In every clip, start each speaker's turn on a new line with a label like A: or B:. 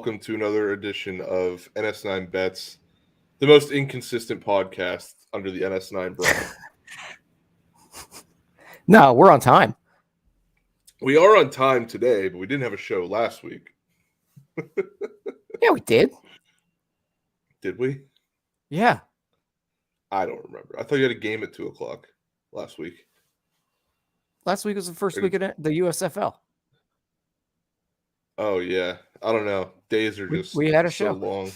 A: welcome to another edition of NS9 Bets, the most inconsistent podcast under the NS9 brand.
B: No, we're on time.
A: We are on time today, but we didn't have a show last week.
B: Yeah, we did.
A: Did we?
B: Yeah.
A: I don't remember. I thought you had a game at 2 o'clock last week.
B: Last week was the first week of the USFL.
A: Oh, yeah. I don't know. Days are just
B: we had a
A: so
B: show.
A: long.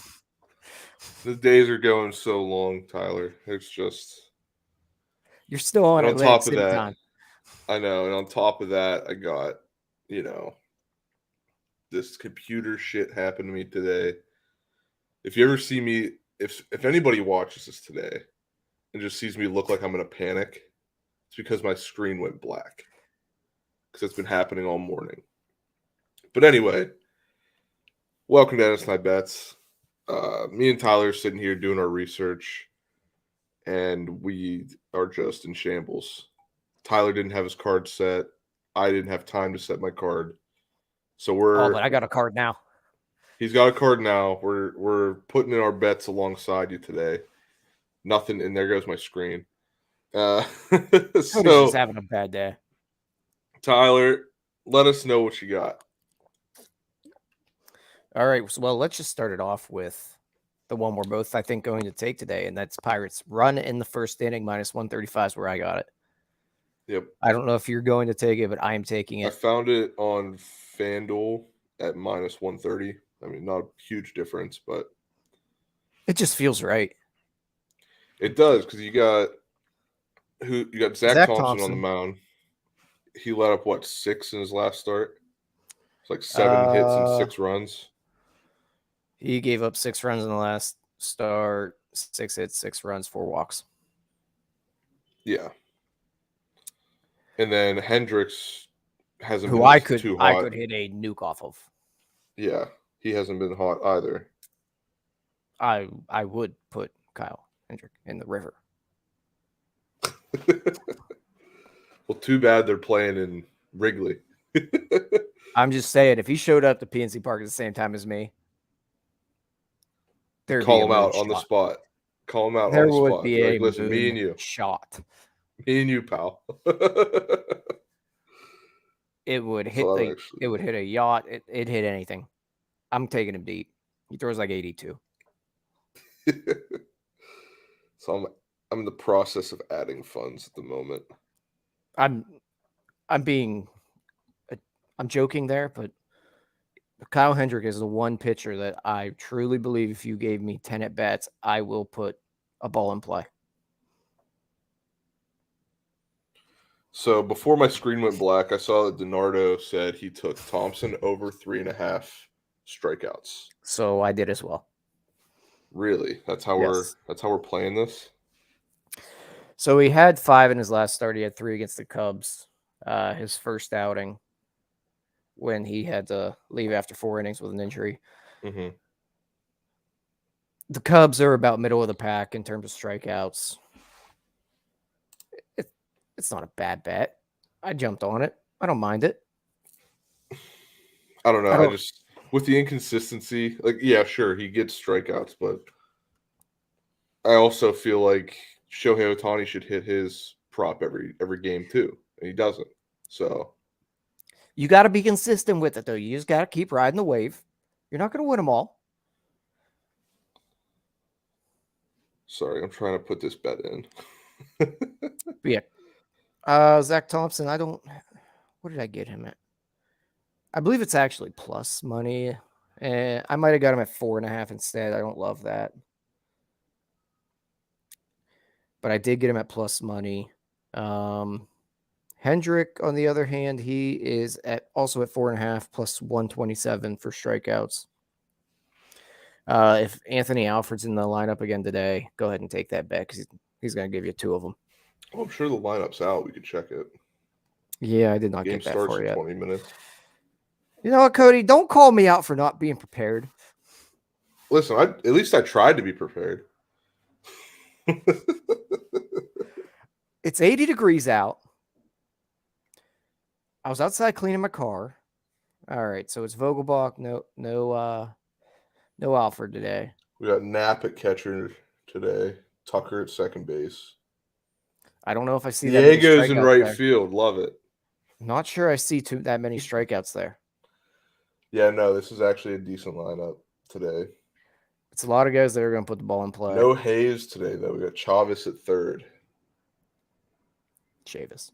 A: The days are going so long, Tyler. It's just...
B: You're still on
A: and on
B: Atlantic
A: top of
B: City
A: that,
B: time.
A: I know. And on top of that, I got, this computer shit happened to me today. If you ever see me, if anybody watches this today and just sees me look like I'm in a panic, it's because my screen went black. Because it's been happening all morning. But anyway, welcome to NS9 Bets. Me and Tyler are sitting here doing our research, and we are just in shambles. Tyler didn't have his card set. I didn't have time to set my card. So
B: but I got a card now.
A: He's got a card now. We're putting in our bets alongside you today. Nothing, and there goes my screen.
B: Cody's just having a bad day.
A: Tyler, let us know what you got.
B: All right. Well, let's just start it off with the one we're both, I think, going to take today, and that's Pirates run in the first inning minus 135 is where I got it.
A: Yep.
B: I don't know if you're going to take it, but I am taking it.
A: I found it on FanDuel at minus 130. I mean, not a huge difference, but
B: it just feels right.
A: It does, because you got Zach Thompson on the mound. He let up 6 in his last start? It's like 7 hits and 6 runs.
B: He gave up 6 runs in the last start, 6 hits, 6 runs, 4 walks.
A: Yeah. And then Hendricks hasn't
B: been too hot. I could hit a nuke off of.
A: Yeah, he hasn't been hot either.
B: I would put Kyle Hendrick in the river.
A: Well, too bad they're playing in Wrigley.
B: I'm just saying, if he showed up to PNC Park at the same time as me, there'd
A: call him out on the spot. Call him out on the spot.
B: There would be a
A: listen, me and you.
B: Shot.
A: Me and you, pal.
B: It would hit it would hit a yacht. It hit anything. I'm taking him deep. He throws like 82.
A: So I'm in the process of adding funds at the moment.
B: I'm joking there, but Kyle Hendrick is the one pitcher that I truly believe if you gave me 10 at bats, I will put a ball in play.
A: So before my screen went black, I saw that DiNardo said he took Thompson over 3.5 strikeouts.
B: So I did as well.
A: Really? That's how we're playing this?
B: So he had 5 in his last start. He had 3 against the Cubs. His first outing when he had to leave after 4 innings with an injury.
A: Mm-hmm.
B: The Cubs are about middle of the pack in terms of strikeouts. It's not a bad bet. I jumped on it. I don't mind it.
A: I don't know. I just, with the inconsistency, yeah, sure, he gets strikeouts, but I also feel like Shohei Ohtani should hit his prop every game too, and he doesn't. So
B: you got to be consistent with it, though. You just got to keep riding the wave. You're not going to win them all.
A: Sorry, I'm trying to put this bet in.
B: Yeah. Zach Thompson, what did I get him at? I believe it's actually plus money. And I might have got him at 4.5 instead. I don't love that. But I did get him at plus money. Hendrick, on the other hand, he is also at 4.5 plus 127 for strikeouts. If Anthony Alfred's in the lineup again today, go ahead and take that bet because he's going to give you 2 of them.
A: Well, I'm sure the lineup's out. We could check it.
B: Yeah, I did not get that for you.
A: Game starts in 20 minutes.
B: You know what, Cody? Don't call me out for not being prepared.
A: Listen, at least I tried to be prepared.
B: It's 80 degrees out. I was outside cleaning my car. All right, so it's Vogelbach. No No Alford today.
A: We got Knapp at catcher today. Tucker at second base.
B: I don't know if I see that many
A: Diego's in
B: strikeouts
A: right
B: there.
A: field. Love it.
B: Not sure I see that many strikeouts there.
A: Yeah, no, this is actually a decent lineup today.
B: It's a lot of guys that are going to put the ball in play.
A: No Hayes today, though. We got Chavis at third.
B: Chavis.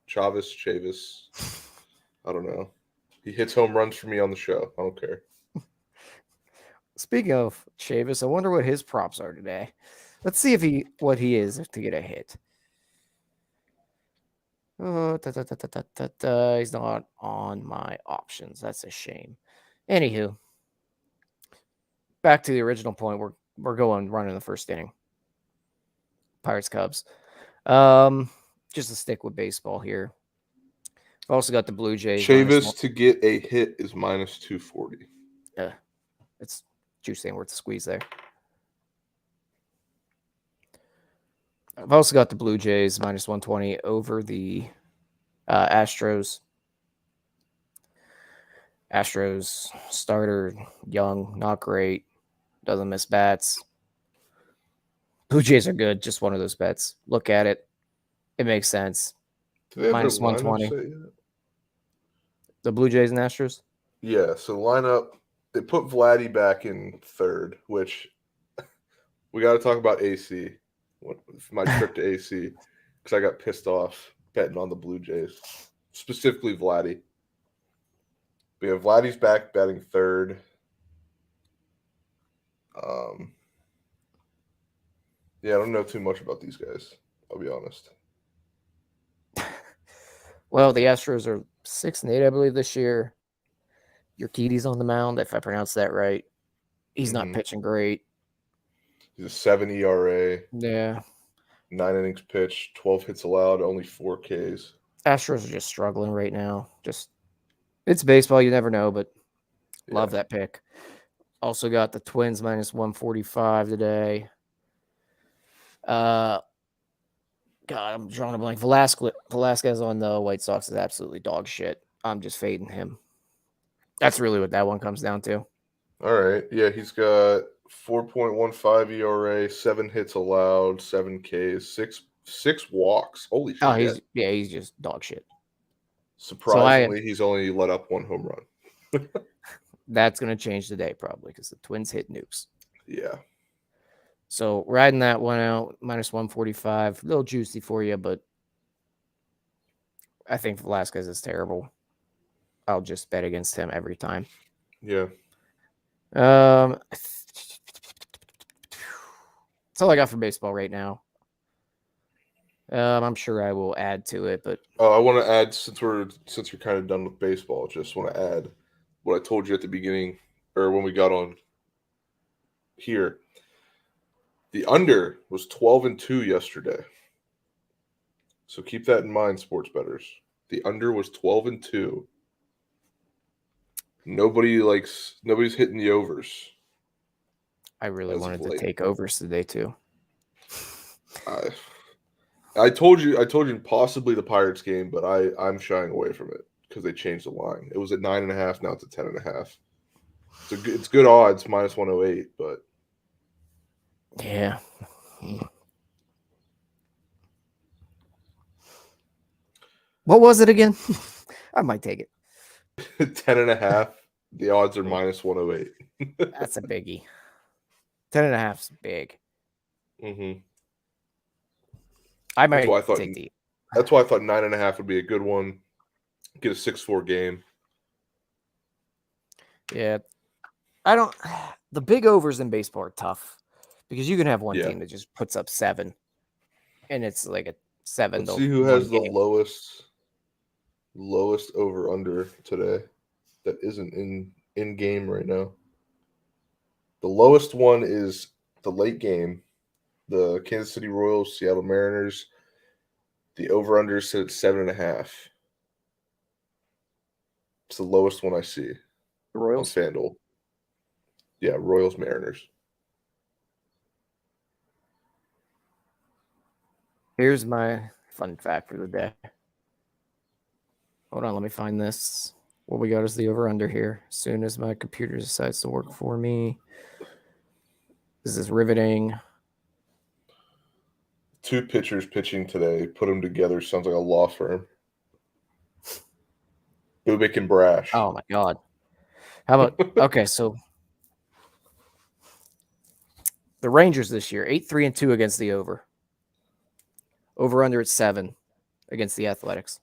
A: Chavis. I don't know. He hits home runs for me on the show. I don't care.
B: Speaking of Chavis, I wonder what his props are today. Let's see if what he is to get a hit. He's not on my options. That's a shame. Anywho, back to the original point. We're running the first inning. Pirates Cubs. Just to stick with baseball here. I've also got the Blue Jays.
A: Chavis to get a hit is minus 240.
B: It's juice ain't worth the squeeze there. I've also got the Blue Jays minus 120 over the Astros. Astros starter, young, not great, doesn't miss bats. Blue Jays are good, just one of those bets. Look at it. It makes sense.
A: Do they have
B: Minus
A: their lineup
B: 120.
A: set yet?
B: The Blue Jays and Astros?
A: Yeah, so lineup, they put Vladdy back in third, which we got to talk about AC. My trip to AC, because I got pissed off betting on the Blue Jays, specifically Vladdy. We have Vladdy's back batting third. Yeah, I don't know too much about these guys. I'll be honest.
B: Well, the Astros are 6-8, I believe, this year. Urquidy's on the mound, if I pronounce that right. He's not pitching great.
A: He's a 7 ERA.
B: Yeah.
A: 9 innings pitched, 12 hits allowed, only 4 Ks.
B: Astros are just struggling right now. It's baseball, you never know, but love that pick. Also got the Twins minus 145 today. God, I'm drawing a blank. Velasquez on the White Sox is absolutely dog shit. I'm just fading him. That's really what that one comes down to.
A: All right. Yeah, he's got 4.15 ERA, 7 hits allowed, 7 Ks, six walks. Holy shit.
B: Oh, he's just dog shit.
A: Surprisingly, he's only let up 1 home run.
B: That's going to change today probably because the Twins hit nukes.
A: Yeah.
B: So riding that one out, minus 145, a little juicy for you, but I think Velasquez is terrible. I'll just bet against him every time.
A: Yeah.
B: That's all I got for baseball right now. I'm sure I will add to it, but
A: I want to add since you're kind of done with baseball, just want to add what I told you at the beginning or when we got on here. The under was 12-2 yesterday. So keep that in mind, sports bettors. The under was 12-2. Nobody's hitting the overs.
B: I really wanted to take overs today too.
A: I told you possibly the Pirates game, but I'm shying away from it because they changed the line. It was at 9.5, now it's at 10.5. It's good odds, minus 108, but
B: yeah. What was it again? I might take it.
A: 10.5. The odds are minus 108.
B: That's a biggie. 10.5 is big.
A: Mm-hmm.
B: I might take the.
A: That's why I thought 9.5 would be a good one. Get a 6-4 game.
B: Yeah, the big overs in baseball are tough because you can have one team that just puts up 7, and it's like a 7.
A: Let's see who has the lowest over under today that isn't in game right now. The lowest one is the late game. The Kansas City Royals, Seattle Mariners. The over under is set at 7.5. It's the lowest one I see.
B: The Royals?
A: On FanDuel. Yeah, Royals Mariners.
B: Here's my fun fact for the day. Hold on, let me find this. What we got is the over under here. As soon as my computer decides to work for me. This is riveting.
A: 2 pitchers pitching today. Put them together. Sounds like a law firm. Bubik and Brash.
B: Oh my god. How about okay, so the Rangers this year, 8-3-2 against the over. Over under at 7 against the Athletics.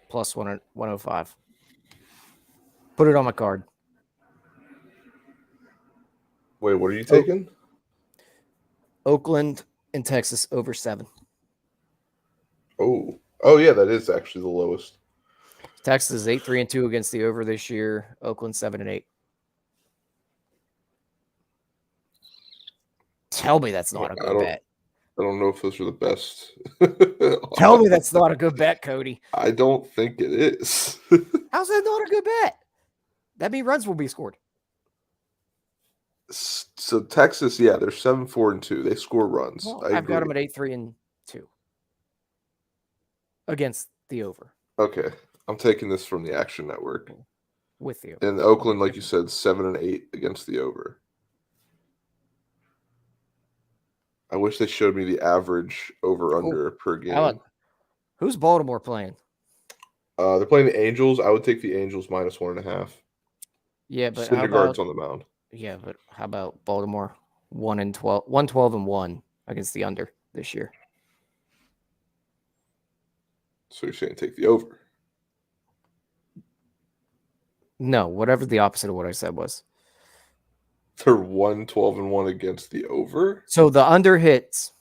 B: Plus 105. Put it on my card.
A: Wait, what are you taking?
B: Oakland and Texas over 7.
A: Oh, yeah, that is actually the lowest.
B: Texas is 8-3-2 against the over this year. Oakland 7-8. Tell me that's not a good bet.
A: I don't know if those are the best.
B: Tell me that's not a good bet, Cody.
A: I don't think it is.
B: How's that not a good bet? That means runs will be scored.
A: So Texas, yeah, they're 7-4-2. They score runs.
B: Well, I've got them at 8-3-2 against the over.
A: Okay, I'm taking this from the Action Network
B: with you.
A: And Oakland, like you said, 7-8 against the over. I wish they showed me the average over/under per game.
B: Who's Baltimore playing?
A: They're playing the Angels. I would take the Angels minus 1.5.
B: Yeah, but
A: Syndergaard's on the mound.
B: Yeah, but how about Baltimore 1-12 against the under this year?
A: So you're saying take the over?
B: No, whatever the opposite of what I said was.
A: They're 1-12-1 against the over.
B: So the under hits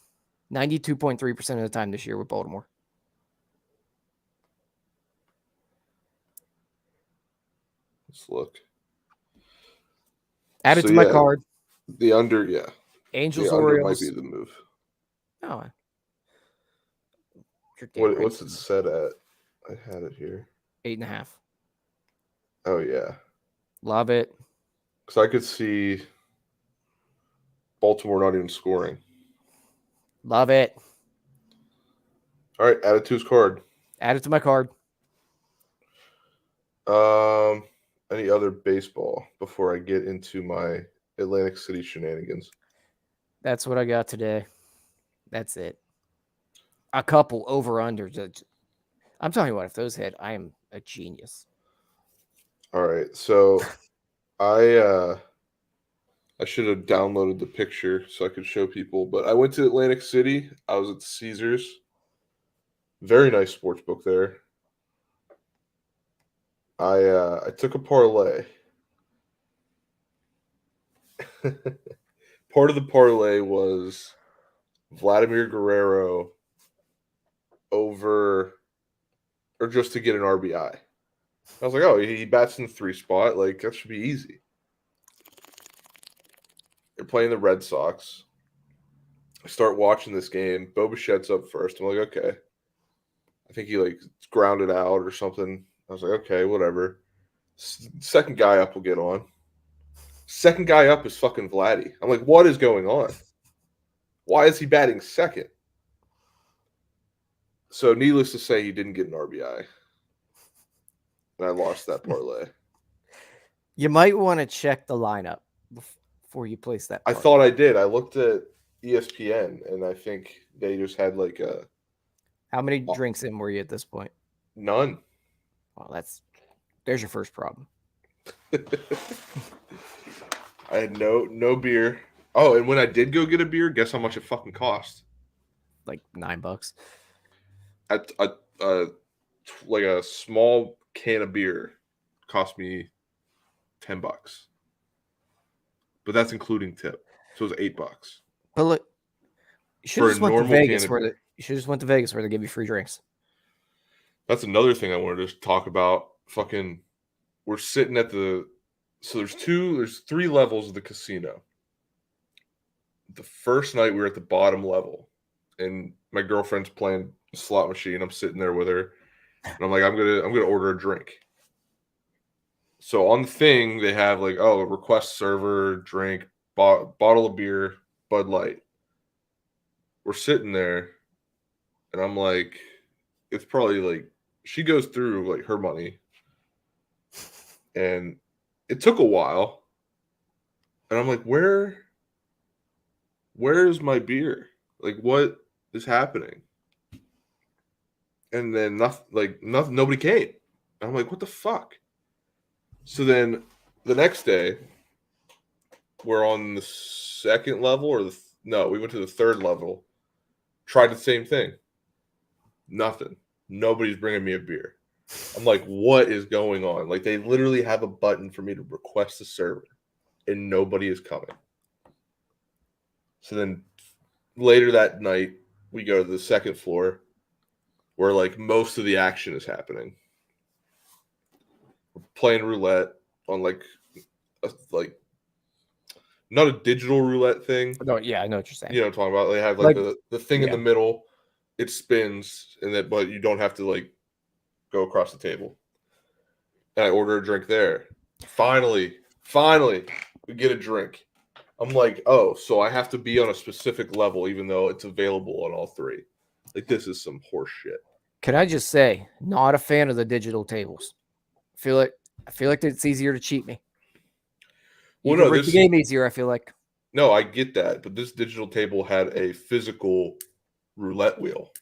B: 92.3% of the time this year with Baltimore.
A: Let's look.
B: Add it to my card.
A: The under, yeah.
B: Angels,
A: the under
B: Orioles
A: might be the move.
B: Oh.
A: What's it set at? I had it here.
B: 8.5.
A: Oh, yeah.
B: Love it.
A: Because I could see Baltimore not even scoring.
B: Love it.
A: All right, add it to his card.
B: Add it to my card.
A: Any other baseball before I get into my Atlantic City shenanigans?
B: That's what I got today. That's it. A couple over-under. I'm telling you what, if those hit, I am a genius.
A: All right, so I should have downloaded the picture so I could show people, but I went to Atlantic City. I was at Caesars. Very nice sports book there. I took a parlay. Part of the parlay was Vladimir Guerrero over, or just to get an RBI. I was like, oh, he bats in the 3 spot. Like, that should be easy. They're playing the Red Sox. I start watching this game. Bo Bichette's up first. I'm like, okay. I think he grounded out or something. I was like, okay, whatever. Second guy up will get on. Second guy up is fucking Vladdy. I'm like, what is going on? Why is he batting second? So needless to say, he didn't get an RBI. And I lost that parlay.
B: You might want to check the lineup before you place that parlay.
A: I thought I did. I looked at ESPN, and I think they just had a...
B: How many drinks in were you at this point?
A: None.
B: Well, there's your first problem.
A: I had no beer. Oh, and when I did go get a beer, guess how much it fucking cost?
B: Like $9.
A: A small can of beer cost me $10. But that's including tip. So it was $8.
B: But look, you should have just went to Vegas where they give you free drinks.
A: That's another thing I wanted to talk about. Fucking, we're sitting at the... So there's 3 levels of the casino. The first night we were at the bottom level, and my girlfriend's playing the slot machine. I'm sitting there with her, and I'm like, I'm gonna order a drink. So on the thing they have request server, drink, bottle of beer, Bud Light. We're sitting there, and I'm like, it's probably she goes through her money. and it took a while. And I'm like, where's my beer? Like, what is happening? And then nothing, nobody came. And I'm like, what the fuck? So then the next day, we're on the second level, no, we went to the third level. Tried the same thing. Nothing. Nobody's bringing me a beer. I'm like, what is going on? Like, they literally have a button for me to request a server, and nobody is coming. So then later that night, we go to the second floor where like most of the action is happening. We're playing roulette on like not a digital roulette thing.
B: No, yeah, I know what you're saying.
A: You know what I'm talking about? They have like the thing in
B: yeah.
A: the middle, it spins, and that but you don't have to like go across the table. And I order a drink there. Finally, we get a drink. I'm like, oh, so I have to be on a specific level, even though it's available on all three. Like, this is some horse shit.
B: Can I just say, not a fan of the digital tables. I feel like it's easier to cheat me. You can break the game easier, I feel like.
A: No, I get that, but this digital table had a physical roulette wheel.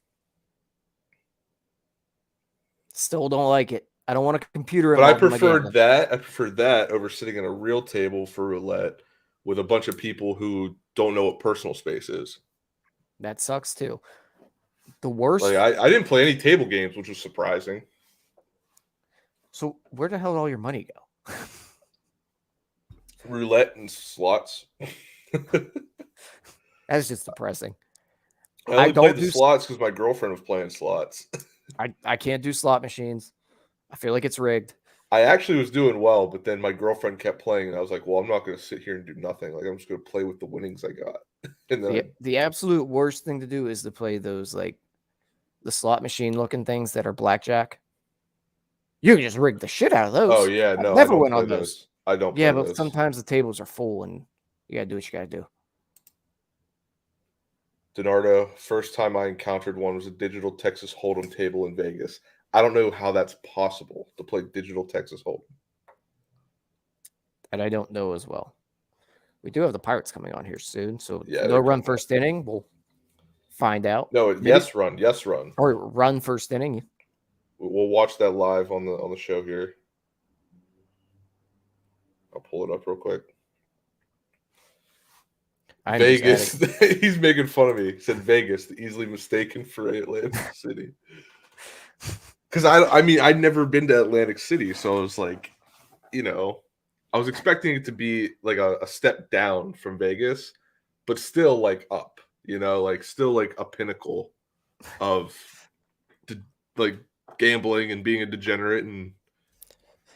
B: Still don't like it. I don't want a computer
A: But I
B: involved in my
A: preferred
B: gambling.
A: that. I preferred that over sitting at a real table for roulette with a bunch of people who don't know what personal space is.
B: That sucks too. The worst.
A: Like I didn't play any table games, which was surprising.
B: So where the hell did all your money go?
A: Roulette and slots.
B: That's just depressing.
A: I only played the slots because my girlfriend was playing slots.
B: I can't do slot machines. I feel like it's rigged.
A: I actually was doing well, but then my girlfriend kept playing, and I was like, well, I'm not going to sit here and do nothing. Like, I'm just going to play with the winnings I got. And then
B: the absolute worst thing to do is to play those, like, the slot machine looking things that are blackjack. You can just rig the shit out of those.
A: Oh, yeah, no,
B: I never went on those.
A: I don't play
B: Yeah, but
A: those.
B: sometimes the tables are full, and you got to do what you got to do.
A: DiNardo, first time I encountered one was a digital Texas Hold'em table in Vegas. I don't know how that's possible to play digital Texas Hold'em.
B: And I don't know as well. We do have the Pirates coming on here soon, so
A: Yeah,
B: no run first inning. We'll find out.
A: No,
B: Maybe.
A: yes run.
B: Or run first inning.
A: We'll watch that live on the show here. I'll pull it up real quick. Vegas. He's making fun of me. He said Vegas, easily mistaken for Atlantic City. Because I mean, I'd never been to Atlantic City, so I was like, you know, I was expecting it to be like a step down from Vegas, but still like up, you know, like still like a pinnacle of like gambling and being a degenerate, and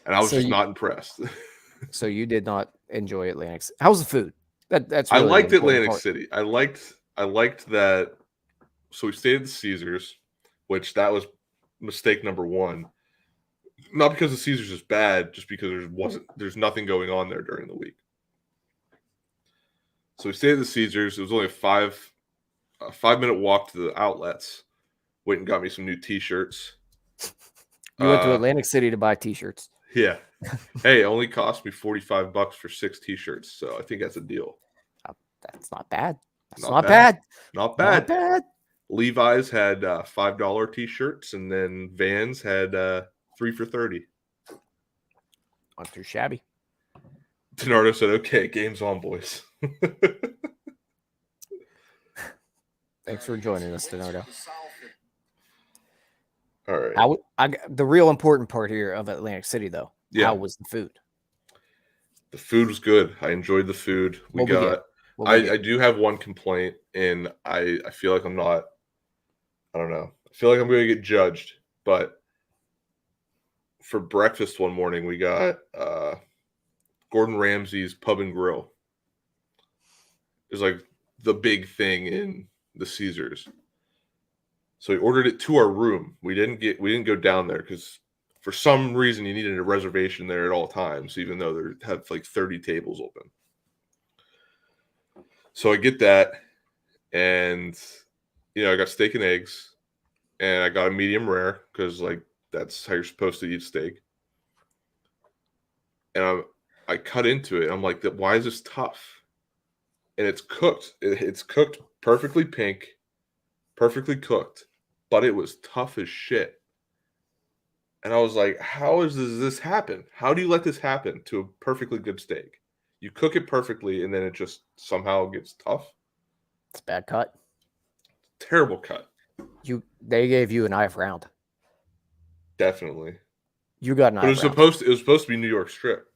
A: I was just not impressed.
B: So you did not enjoy Atlantic City. How's the food? That's
A: really I liked Atlantic City. I liked that. So we stayed at the Caesars, which that was mistake number one. Not because the Caesars is bad, just because there's nothing going on there during the week. So we stayed at the Caesars. It was only a 5-minute walk to the outlets. Went and got me some new T-shirts.
B: You went to Atlantic City to buy T-shirts.
A: Yeah. Hey, it only cost me $45 for 6 T-shirts, so I think that's a deal.
B: That's not bad. Not bad.
A: Not bad. Levi's had $5 T-shirts, and then Vans had 3 for $30.
B: Not too shabby.
A: DiNardo said, "Okay, game's on, boys."
B: Thanks for joining us, DiNardo.
A: All right.
B: The real important part here of Atlantic City, though. Yeah. How was the food?
A: The food was good. I enjoyed the food. I do have one complaint, and I feel like I don't know. I feel like I'm going to get judged, but for breakfast one morning, we got Gordon Ramsay's Pub and Grill. It was like the big thing in the Caesars. So we ordered it to our room. We didn't go down there because for some reason you needed a reservation there at all times, even though they have like 30 tables open. So I get that, and I got steak and eggs, and I got a medium rare because like that's how you're supposed to eat steak. and I cut into it. I'm like, why is this tough? And it's cooked. It's cooked perfectly pink, perfectly cooked, but it was tough as shit. And I was like, does this happen? How do you let this happen to a perfectly good steak? You cook it perfectly and then it just somehow gets tough.
B: It's a bad cut.
A: Terrible cut.
B: They gave you a knife round.
A: Definitely.
B: You got a
A: But
B: knife round.
A: it was supposed to be New York strip.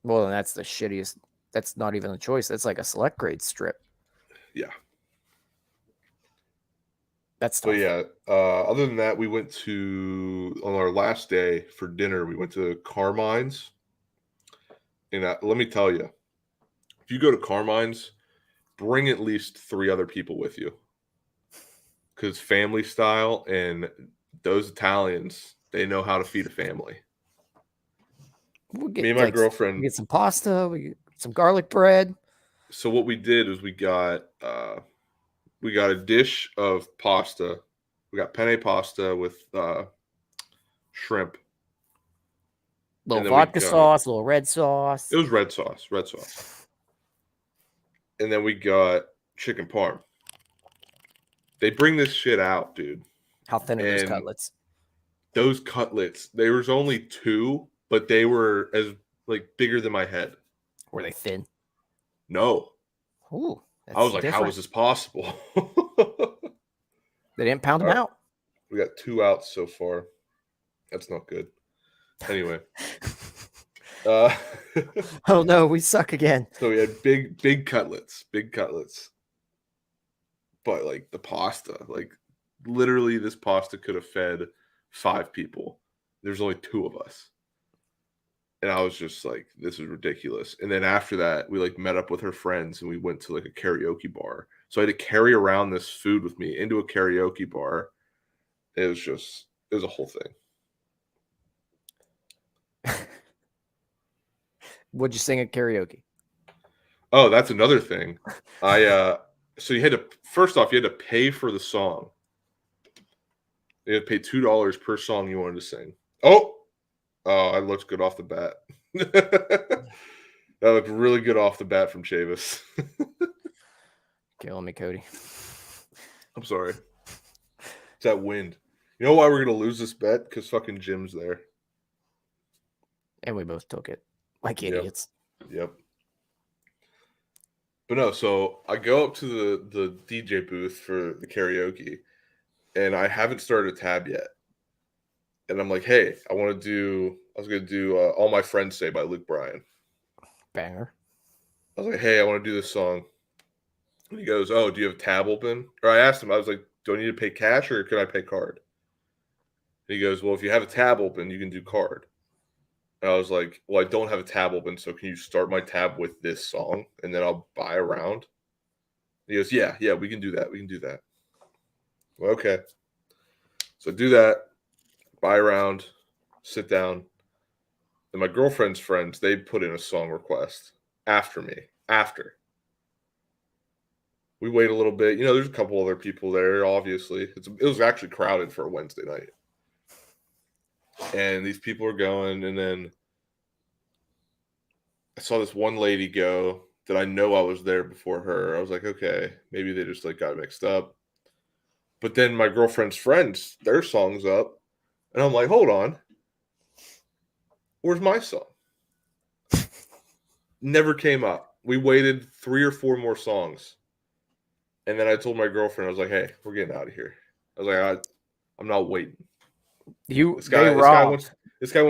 B: Well, then that's the shittiest. That's not even a choice. That's like a select grade strip.
A: Yeah.
B: That's
A: But
B: tough.
A: yeah, other than that, we went on our last day for dinner, we went to Carmine's. And let me tell you, if you go to Carmine's, bring at least 3 other people with you. Because family style, and those Italians, they know how to feed a family.
B: We'll
A: Me
B: get
A: and my
B: we
A: girlfriend.
B: get some pasta. We get some garlic bread.
A: So what we did is we got a dish of pasta. We got penne pasta with shrimp,
B: Little
A: and then we
B: vodka
A: got
B: sauce, little red sauce.
A: it was red sauce, and then we got chicken parm. They bring this shit out, dude.
B: How thin are those
A: And
B: cutlets?
A: those cutlets, there was only 2, but they were as like bigger than my head.
B: Were they thin?
A: No.
B: Ooh,
A: I was
B: that's
A: like, how is
B: different.
A: this possible?
B: They didn't pound them
A: All right.
B: out.
A: We got 2 outs so far. That's not good. Anyway. Uh,
B: Oh no, we suck again.
A: so we had big cutlets. But like the pasta, like literally this pasta could have fed 5 people. There's only 2 of us. And I was just like, this is ridiculous. And then after that, we like met up with her friends and we went to like a karaoke bar. So I had to carry around this food with me into a karaoke bar. It was a whole thing.
B: What'd you sing at karaoke?
A: Oh, that's another thing. So you had to, first off, you had to pay for the song. You had to pay $2 per song you wanted to sing. Oh, I looked good off the bat. That looked really good off the bat from Chavis.
B: Killing me, Cody.
A: I'm sorry. It's that wind. You know why we're gonna lose this bet? Because fucking Jim's there.
B: And we both took it like
A: Yep.
B: idiots.
A: Yep. But no, so I go up to the DJ booth for the karaoke, and I haven't started a tab yet. And I'm like, hey, I was gonna do All My Friends Say by Luke Bryan.
B: Banger.
A: I was like, hey, I want to do this song. And he goes, oh, do you have a tab open? Or I asked him, I was like, do I need to pay cash or can I pay card? And he goes, well, if you have a tab open, you can do card. And I was like, well, I don't have a tab open, so can you start my tab with this song and then I'll buy a round? He goes, yeah, we can do that. Well, okay. So do that, buy a round, sit down. And my girlfriend's friends, they put in a song request after me. We wait a little bit. You know, there's a couple other people there, obviously. It was actually crowded for a Wednesday night. And these people are going, and then I saw this one lady go that I know I was there before her. I was like, okay, maybe they just like got mixed up. But then my girlfriend's friends, their song's up, and I'm like, hold on, where's my song? Never came up. We waited 3 or 4 more songs, and then I told my girlfriend, I was like, hey, we're getting out of here. I was like, I'm not waiting. This guy wants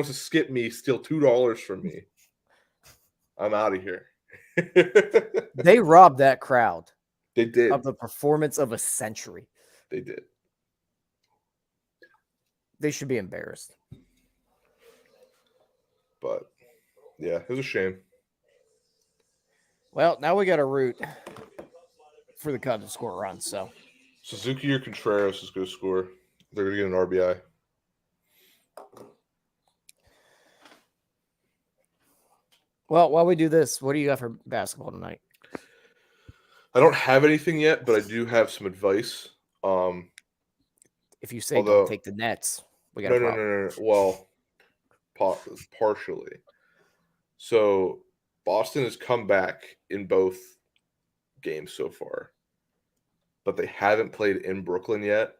A: to skip me, steal $2 from me. I'm out of here.
B: They robbed that crowd.
A: They did.
B: Of the performance of a century.
A: They did.
B: They should be embarrassed.
A: But yeah, it was a shame.
B: Well, now we got a root for the Cubs to score a run. So
A: Suzuki or Contreras is going to score. They're going to get an RBI.
B: Well, while we do this, what do you got for basketball tonight?
A: I don't have anything yet, but I do have some advice.
B: If you say don't take the Nets, we got a problem.
A: No. Well, partially. So Boston has come back in both games so far, but they haven't played in Brooklyn yet.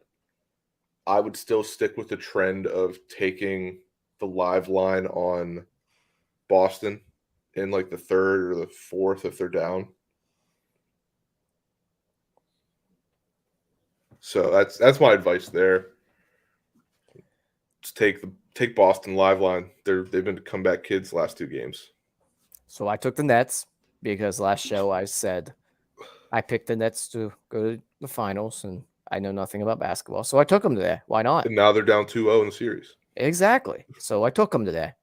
A: I would still stick with the trend of taking the live line on Boston in like the third or the fourth if they're down. So that's my advice there. Just take Boston live line. They've been comeback kids last two games.
B: So I took the Nets because last show I said I picked the Nets to go to the finals, and I know nothing about basketball. So I took them today. Why not?
A: And now they're down 2-0 in the series.
B: Exactly. So I took them today.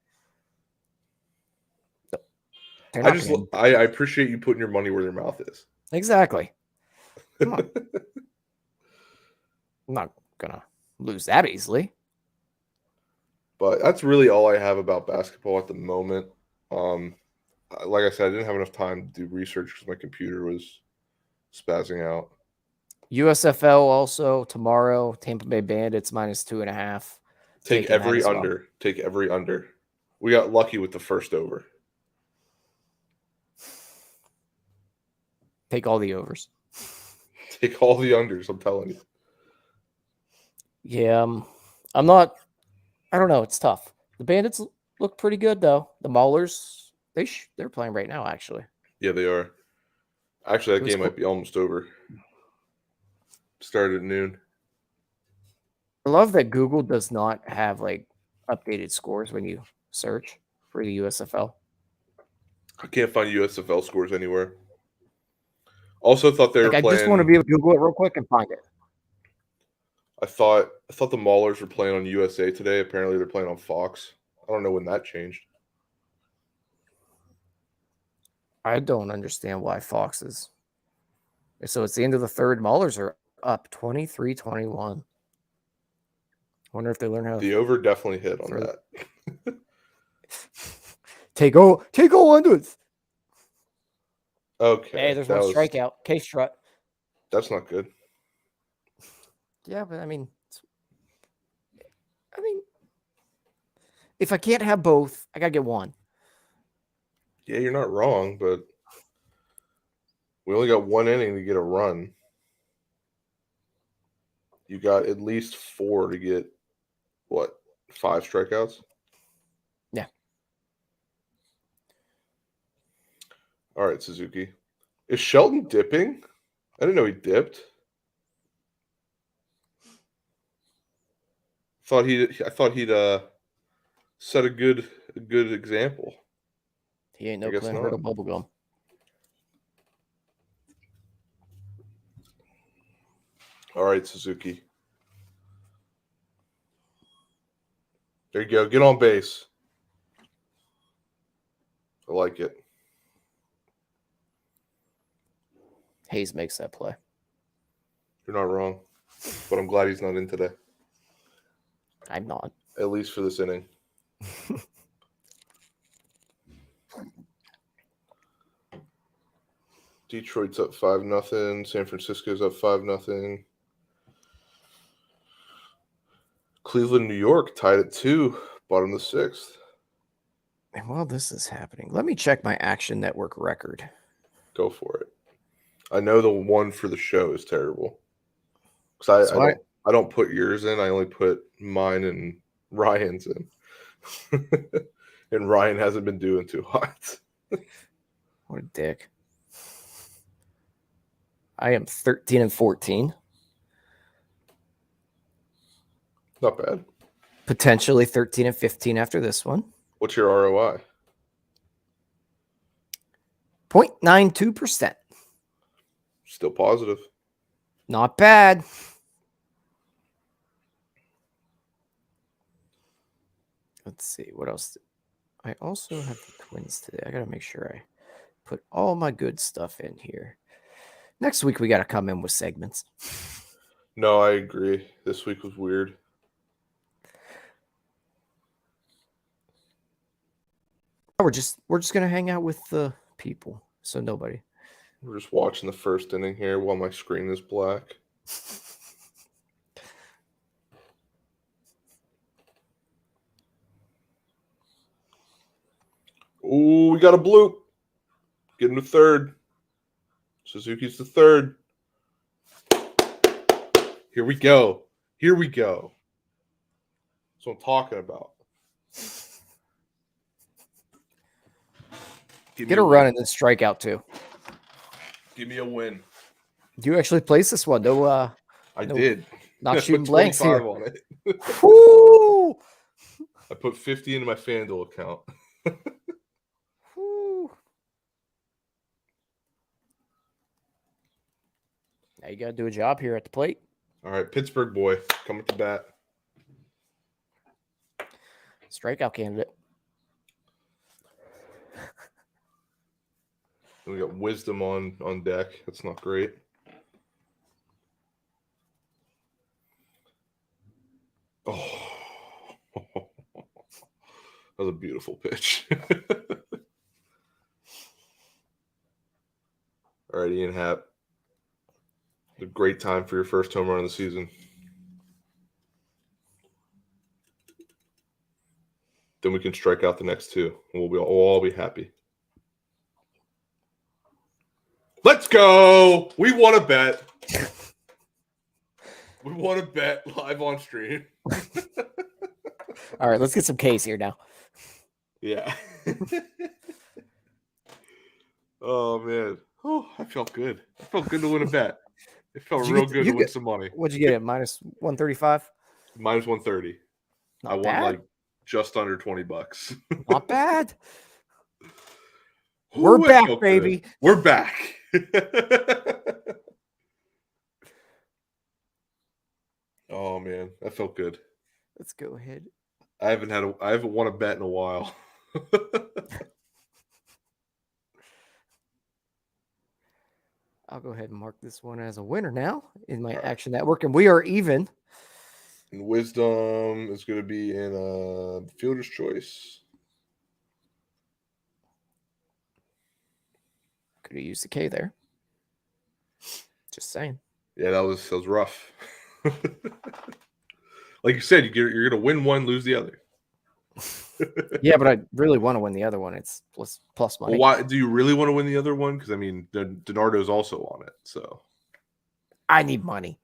B: They're
A: I
B: not
A: just
B: gonna...
A: I appreciate you putting your money where your mouth is.
B: Exactly. I'm not gonna lose that easily.
A: But that's really all I have about basketball at the moment. Like I said, I didn't have enough time to do research because my computer was spazzing out.
B: USFL also tomorrow. Tampa Bay Bandits -2.5.
A: Take
B: Taking that
A: every
B: as well.
A: under. Take every under. We got lucky with the first over.
B: Take all the overs.
A: Take all the unders, I'm telling you.
B: Yeah, I'm not. I don't know. It's tough. The Bandits look pretty good though. The Maulers, they're playing right now. Actually,
A: Yeah, they are. Actually, that
B: it was
A: game might be almost over. Started at noon.
B: I love that Google does not have like updated scores when you search for the USFL.
A: I can't find USFL scores anywhere. Also thought they
B: Like
A: were
B: I just want to
A: playing.
B: be able to Google it real quick and find it.
A: I thought the Maulers were playing on USA today. Apparently, they're playing on Fox. I don't know when that changed.
B: I don't understand why Fox is. So it's the end of the third. Maulers are up 23-21. Wonder if they learn how to
A: The over definitely hit on
B: throw
A: that.
B: take all unders.
A: Okay.
B: Hey, there's one strikeout. Case Strut.
A: That's not good.
B: Yeah, but I mean, if I can't have both, I gotta get one.
A: Yeah, you're not wrong, but we only got one inning to get a run. You got at least 4 to get, what, 5 strikeouts?
B: Yeah.
A: All right, Suzuki. Is Shelton dipping? I didn't know he dipped. I thought he'd set a good example.
B: He ain't no
A: I guess
B: Clint
A: not.
B: Hurdle bubblegum.
A: All right, Suzuki. There you go. Get on base. I like it.
B: Hayes makes that play.
A: You're not wrong. But I'm glad he's not in today.
B: I'm not.
A: At least for this inning. Detroit's up 5-0. San Francisco's up 5-0. Cleveland, New York tied at 2, bottom of the 6th.
B: And while this is happening, let me check my Action Network record.
A: Go for it. I know the one for the show is terrible. Because I don't put yours in. I only put mine and Ryan's in. And Ryan hasn't been doing too hot.
B: What a dick. I am 13-14.
A: Not bad.
B: Potentially 13-15 after this one.
A: What's your ROI?
B: 0.92%.
A: Still positive.
B: Not bad. Let's see. What else? I also have the Twins today. I got to make sure I put all my good stuff in here. Next week, we got to come in with segments.
A: No, I agree. This week was weird.
B: We're just gonna hang out with the people, so nobody.
A: We're just watching the first inning here while my screen is black. Ooh, we got a bloop. Get him to third. Suzuki's the third. Here we go. Here we go. That's what I'm talking about.
B: Get a run and then strike out too.
A: Give me a win.
B: Do you actually place this one? No,
A: I did.
B: Not
A: I
B: shooting
A: put
B: blanks
A: 25
B: here.
A: on it.
B: Woo!
A: I put 50 into my FanDuel account.
B: Woo. Now you got to do a job here at the plate.
A: All right, Pittsburgh boy, coming to bat.
B: Strikeout candidate.
A: We got Wisdom on deck. That's not great. Oh, that was a beautiful pitch. All right, Ian Happ. A great time for your first home run of the season. Then we can strike out the next two, and we'll all be happy. Let's go! We won a bet. We won a bet live on stream.
B: All right, let's get some K's here now.
A: Yeah. Oh, man. Oh, I felt good. I felt good to win a bet. It felt real good to win some money.
B: What'd you get at minus 135?
A: Minus 130. I won like just under $20.
B: Not bad. We're back, baby.
A: Good. We're back. Oh man, that felt good.
B: Let's go ahead.
A: I haven't won a bet in a while.
B: I'll go ahead and mark this one as a winner now in my Action Network, and we are even.
A: And Wisdom is going to be in Fielder's Choice.
B: Could have used the K there. Just saying.
A: Yeah, that was rough. Like you said, you're going to win one, lose the other.
B: Yeah, but I really want to win the other one. It's plus money.
A: Well, why do you really want to win the other one? Because I mean, DiNardo's also on it, so
B: I need money.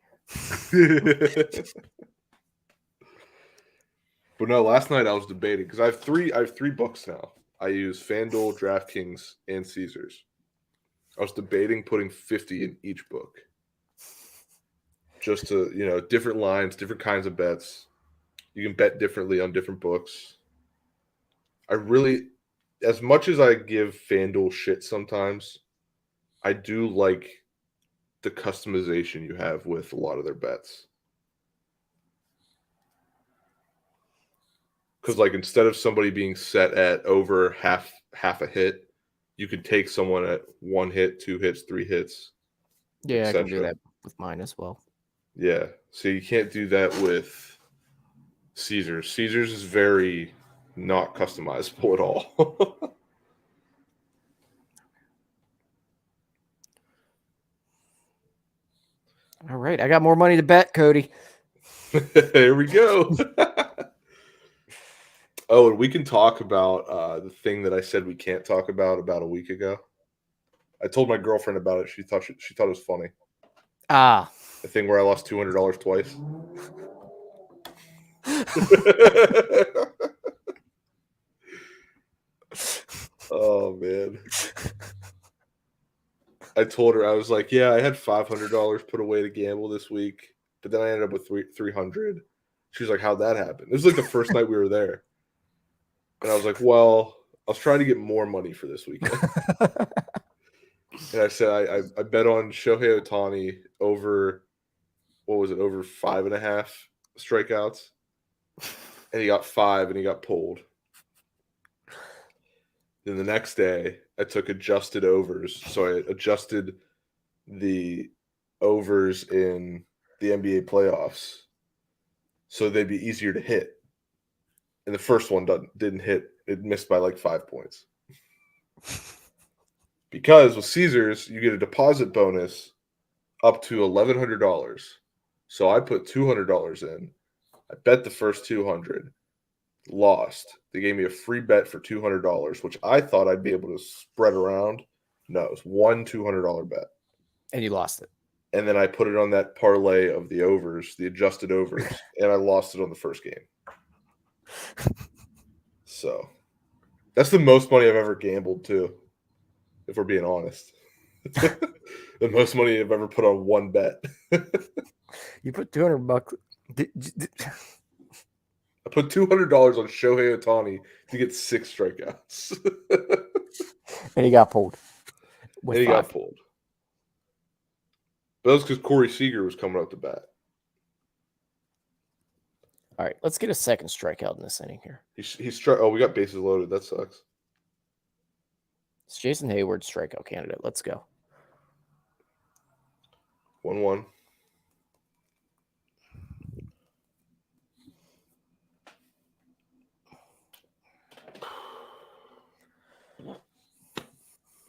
A: But no, last night I was debating because I have three books now. I use FanDuel, DraftKings, and Caesars. I was debating putting 50 in each book. Just to, different lines, different kinds of bets. You can bet differently on different books. I really, as much as I give FanDuel shit sometimes, I do like the customization you have with a lot of their bets. Because, like, instead of somebody being set at over half a hit, you could take someone at 1 hit, 2 hits, 3 hits.
B: Yeah, I can do that with mine as well.
A: Yeah. So you can't do that with Caesars. Caesars is very not customizable at all.
B: All right. I got more money to bet, Cody.
A: Here we go. Oh, and we can talk about the thing that I said we can't talk about a week ago. I told my girlfriend about it. She thought it was funny.
B: Ah.
A: The thing where I lost $200 twice. Oh, man. I told her, I was like, yeah, I had $500 put away to gamble this week, but then I ended up with $300. She was like, how'd that happen? It was like the first night we were there. And I was like, well, I was trying to get more money for this weekend. And I said, I bet on Shohei Ohtani over, what was it, over 5.5 strikeouts. And he got 5 and he got pulled. Then the next day, I took adjusted overs. So I adjusted the overs in the NBA playoffs so they'd be easier to hit. And the first one didn't hit. It missed by like 5 points. Because with Caesars, you get a deposit bonus up to $1,100. So I put $200 in. I bet the first $200. lost. They gave me a free bet for $200, which I thought I'd be able to spread around. No, it's one $200 bet.
B: And you lost it.
A: And then I put it on that parlay of the overs, the adjusted overs, and I lost it on the first game. So that's the most money I've ever gambled too, if we're being honest. The most money I've ever put on one bet.
B: You put $200.
A: I put $200 on Shohei Ohtani to get 6 strikeouts.
B: And he got pulled.
A: And he got pulled. But that was because Corey Seager was coming up to bat.
B: All right, let's get a second strikeout in this inning here.
A: He struck. Oh, we got bases loaded. That sucks.
B: It's Jason Hayward, strikeout candidate. Let's go.
A: 1-1.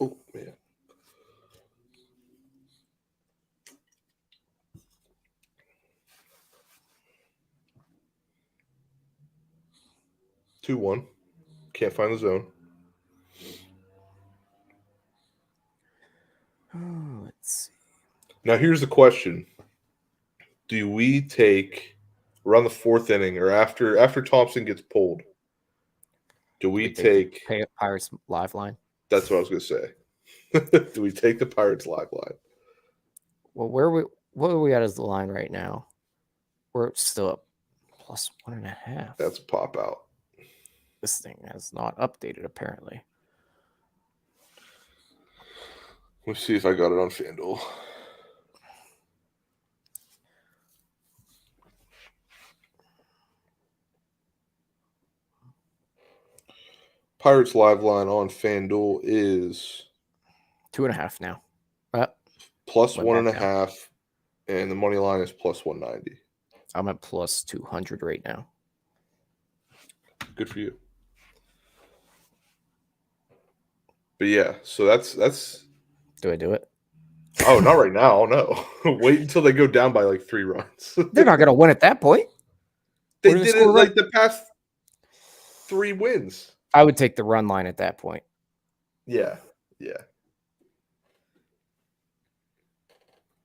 A: Oh, man. Two one. Can't find the zone.
B: Oh, let's see.
A: Now, here's the question. Do we take around the 4th inning or after Thompson gets pulled? Do we take
B: Pirates live line?
A: That's what I was going to say. Do we take the Pirates live line?
B: Well, what are we at as the line right now? We're still up plus 1.5.
A: That's a pop out.
B: This thing has not updated, apparently.
A: Let's see if I got it on FanDuel. Pirates live line on FanDuel is
B: 2.5 now.
A: plus 1.5, and the money line is plus 190.
B: I'm at plus 200 right now.
A: Good for you. But yeah, so that's.
B: Do I do it?
A: Oh, not right now. No, wait until they go down by like 3 runs.
B: They're not going to win at that point.
A: They did it like the past 3 wins.
B: I would take the run line at that point.
A: Yeah.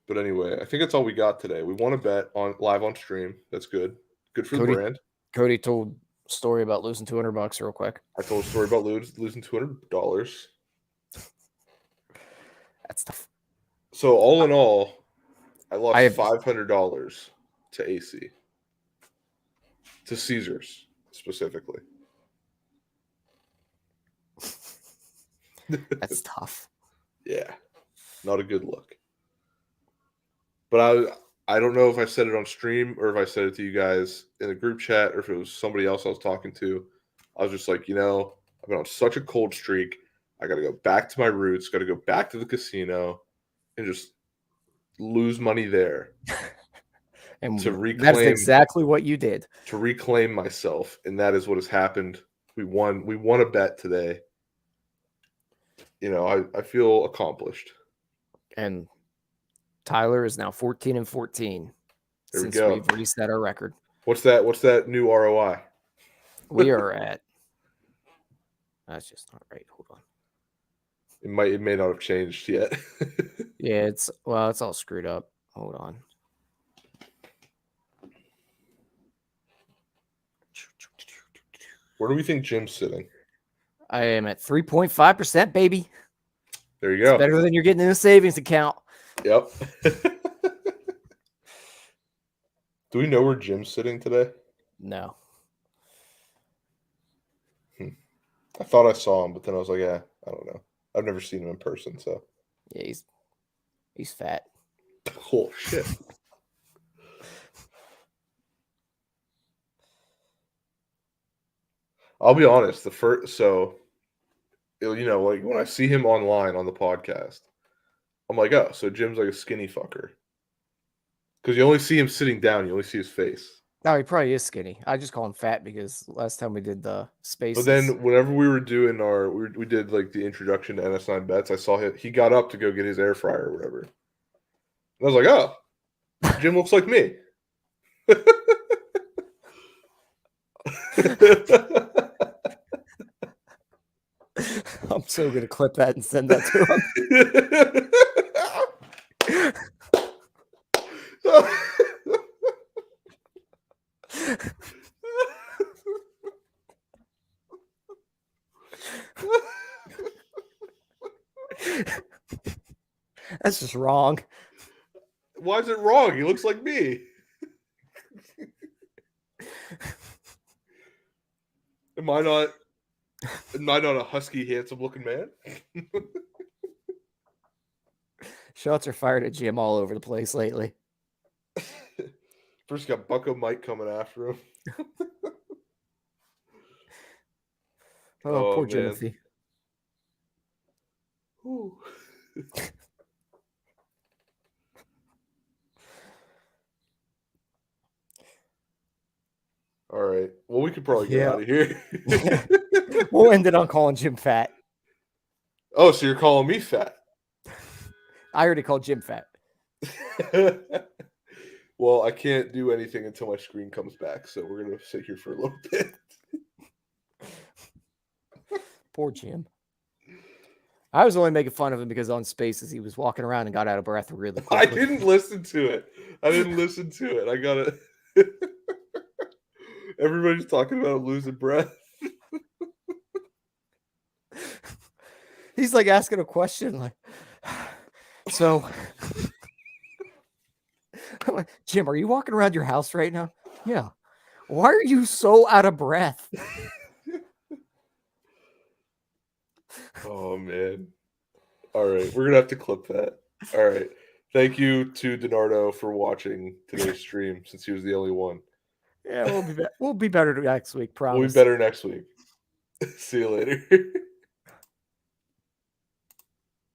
A: But anyway, I think that's all we got today. We won a bet on live on stream. That's good. Good for the brand.
B: Cody told a story about losing $200 real quick.
A: I told a story about losing $200.
B: That's tough.
A: So all in all, I lost $500 to AC. To Caesars, specifically.
B: That's tough.
A: Yeah. Not a good look. But I don't know if I said it on stream or if I said it to you guys in the group chat or if it was somebody else I was talking to. I was just like, I've been on such a cold streak. I got to go back to my roots, got to go back to the casino and just lose money there.
B: And that's exactly what you did.
A: To reclaim myself. And that is what has happened. We won a bet today. I feel accomplished.
B: And Tyler is now 14-14 since we've reset our record.
A: What's that new ROI?
B: We are at. That's just not right. Hold on.
A: It may not have changed yet.
B: Yeah, it's all screwed up. Hold on.
A: Where do we think Jim's sitting?
B: I am at 3.5%, baby.
A: There you go.
B: It's better than you're getting in a savings account.
A: Yep. Do we know where Jim's sitting today?
B: No.
A: I thought I saw him, but then I was like, I don't know. I've never seen him in person, so.
B: Yeah, he's fat.
A: Oh, shit. I'll be honest. Like when I see him online on the podcast, I'm like, oh, so Jim's like a skinny fucker. Because you only see him sitting down. You only see his face.
B: No, he probably is skinny. I just call him fat because last time we did the spaces.
A: But then whenever we were doing we did like the introduction to NS9 bets, I saw he got up to go get his air fryer or whatever. And I was like, oh, Jim looks like me.
B: I'm so gonna clip that and send that to him. That's just wrong.
A: Why is it wrong? He looks like me. Am I not a husky, handsome looking man?
B: Shots are fired at Jim all over the place lately.
A: First got Bucko Mike coming after him.
B: Oh, poor
A: man.
B: Jimothy.
A: Whew. All right. Well, we could probably get out of here.
B: We'll end it on calling Jim fat.
A: Oh, so you're calling me fat?
B: I already called Jim fat.
A: Well, I can't do anything until my screen comes back, so we're gonna sit here for a little bit.
B: Poor Jim. I was only making fun of him because on Spaces he was walking around and got out of breath really quickly.
A: I didn't listen to it. I gotta. Everybody's talking about losing breath.
B: He's like asking a question, like, so, I'm like, Jim, are you walking around your house right now? Yeah. Why are you so out of breath?
A: Oh man. All right, we're gonna have to clip that. All right. Thank you to Donardo for watching today's stream, since he was the only one.
B: Yeah, we'll be better next week, promise.
A: We'll be better next week. See you later.